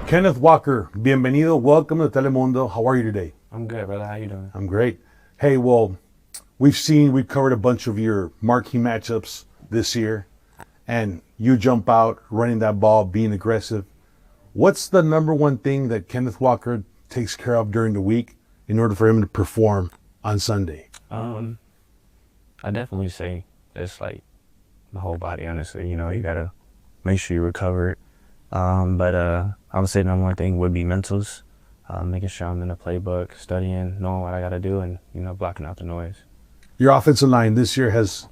Kenneth Walker, bienvenido. Welcome to Telemundo. How are you today? I'm good, brother. How you doing? I'm great. Hey, well, we've covered a bunch of your marquee matchups this year, and you jump out running that ball, being aggressive. What's the number one thing that Kenneth Walker takes care of during the week in order for him to perform on Sunday? I definitely say it's like the whole body, honestly. You know, you gotta make sure you recover. But I would say the number one thing would be mentals, making sure I'm in the playbook, studying, knowing what I gotta do, and, you know, blocking out the noise. Your offensive line this year has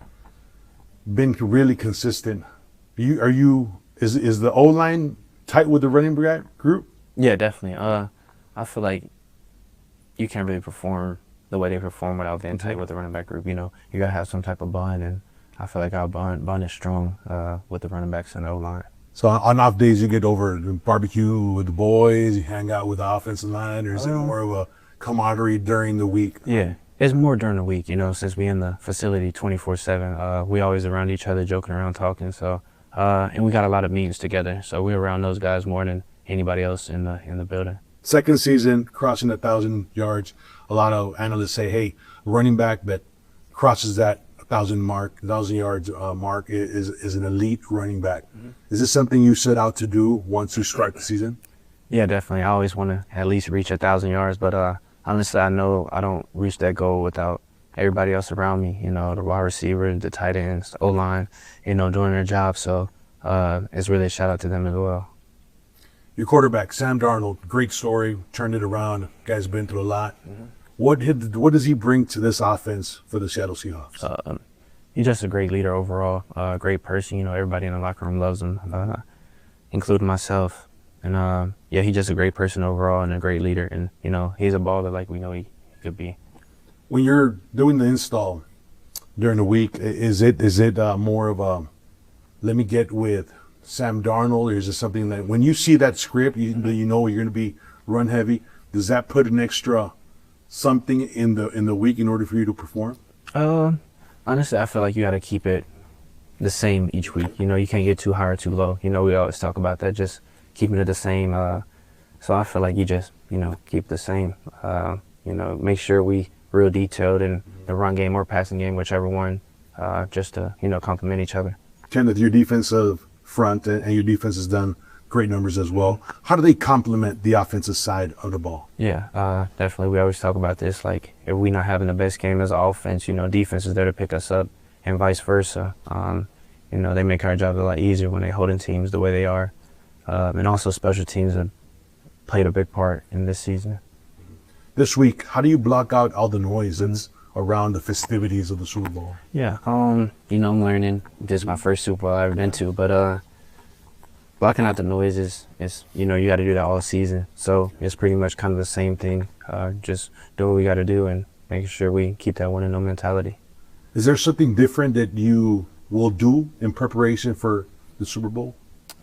been really consistent. Is the O-line tight with the running back group? Yeah, definitely. I feel like you can't really perform the way they perform without being tight with the running back group. You know, you gotta have some type of bond, and I feel like our bond is strong with the running backs and the O-line. So on off days, you get over and barbecue with the boys, you hang out with the offensive line, or is it more of a camaraderie during the week? Yeah, it's more during the week, you know, since we in the facility 24/7. We always around each other, joking around, talking. So, and we got a lot of meetings together. So we're around those guys more than anybody else in the building. Second season, crossing 1,000 yards. A lot of analysts say, hey, running back that crosses that 1,000 yards mark is an elite running back. Mm-hmm. Is this something you set out to do once you start the season? Yeah, definitely. I always want to at least reach 1,000 yards, but honestly, I know I don't reach that goal without everybody else around me. You know, the wide receiver, the tight ends, the O-line, you know, doing their job. So it's really a shout out to them as well. Your quarterback, Sam Darnold, great story, turned it around. Guy's been through a lot. Mm-hmm. What does he bring to this offense for the Seattle Seahawks? He's just a great leader overall, great person. You know, everybody in the locker room loves him, including myself. And yeah, he's just a great person overall and a great leader. And, you know, he's a baller like we know he could be. When you're doing the install during the week, is it more of a, let me get with Sam Darnold, or is it something that when you see that script, you know you're going to be run heavy? Does that put an extra something in the week in order for you to perform? Honestly, I feel like you got to keep it the same each week. You know, you can't get too high or too low. You know, we always talk about that, just keeping it the same. So I feel like you just, you know, keep the same. You know, make sure we real detailed in the run game or passing game, whichever one, just to, you know, complement each other. Kenneth, your defensive front and your defense has done great numbers as well. How do they complement the offensive side of the ball? Yeah, definitely. We always talk about this. Like, if we're not having the best game as an offense, you know, defense is there to pick us up, and vice versa. You know, they make our job a lot easier when they're holding teams the way they are. And also special teams have played a big part in this season. This week, how do you block out all the noise that's around the festivities of the Super Bowl? Yeah, you know, I'm learning. This is my first Super Bowl I've ever been to, but blocking out the noise is you know, you got to do that all season. So it's pretty much kind of the same thing. Just do what we got to do and making sure we keep that winning mentality. Is there something different that you will do in preparation for the Super Bowl?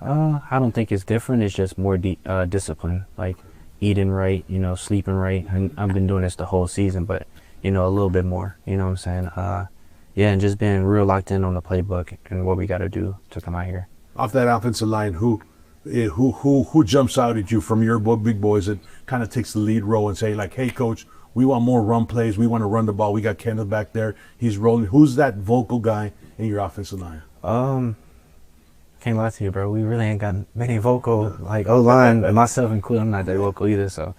I don't think it's different. It's just more discipline, like eating right, you know, sleeping right. And I've been doing this the whole season, but, you know, a little bit more, you know what I'm saying? Yeah, and just being real locked in on the playbook and what we got to do to come out here. Off that offensive line, who jumps out at you from your big boys that kind of takes the lead role and say, like, hey, coach, we want more run plays. We want to run the ball. We got Kenneth back there. He's rolling. Who's that vocal guy in your offensive line? Can't lie to you, bro. We really ain't got many vocal, like, O-line, and myself included. I'm not that vocal either, so.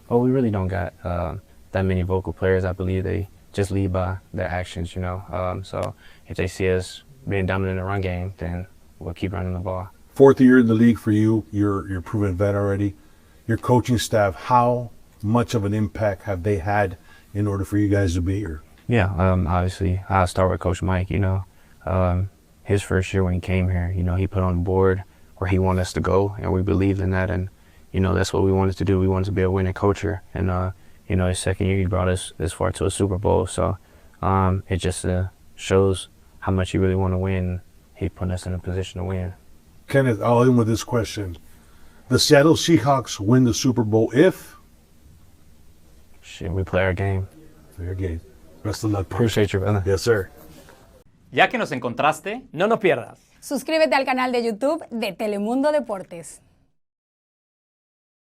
But we really don't got that many vocal players. I believe they just lead by their actions, you know. So if they see us being dominant in the run game, then we'll keep running the ball. Fourth year in the league for you. You're proven vet already. Your coaching staff, how much of an impact have they had in order for you guys to be here? Yeah, obviously, I'll start with Coach Mike, you know. His first year when he came here, you know, he put on the board where he wanted us to go, and we believed in that, and, you know, that's what we wanted to do. We wanted to be a winning coacher, and, you know, his second year, he brought us this far to a Super Bowl, so it just shows how much he really want to win. He put us in a position to win. Kenneth, I'll end with this question. The Seattle Seahawks win the Super Bowl if? Shit, we play our game. Play our game. Best of luck. Appreciate you, brother. Yes, sir. Ya que nos encontraste, no nos pierdas. Suscríbete al canal de YouTube de Telemundo Deportes.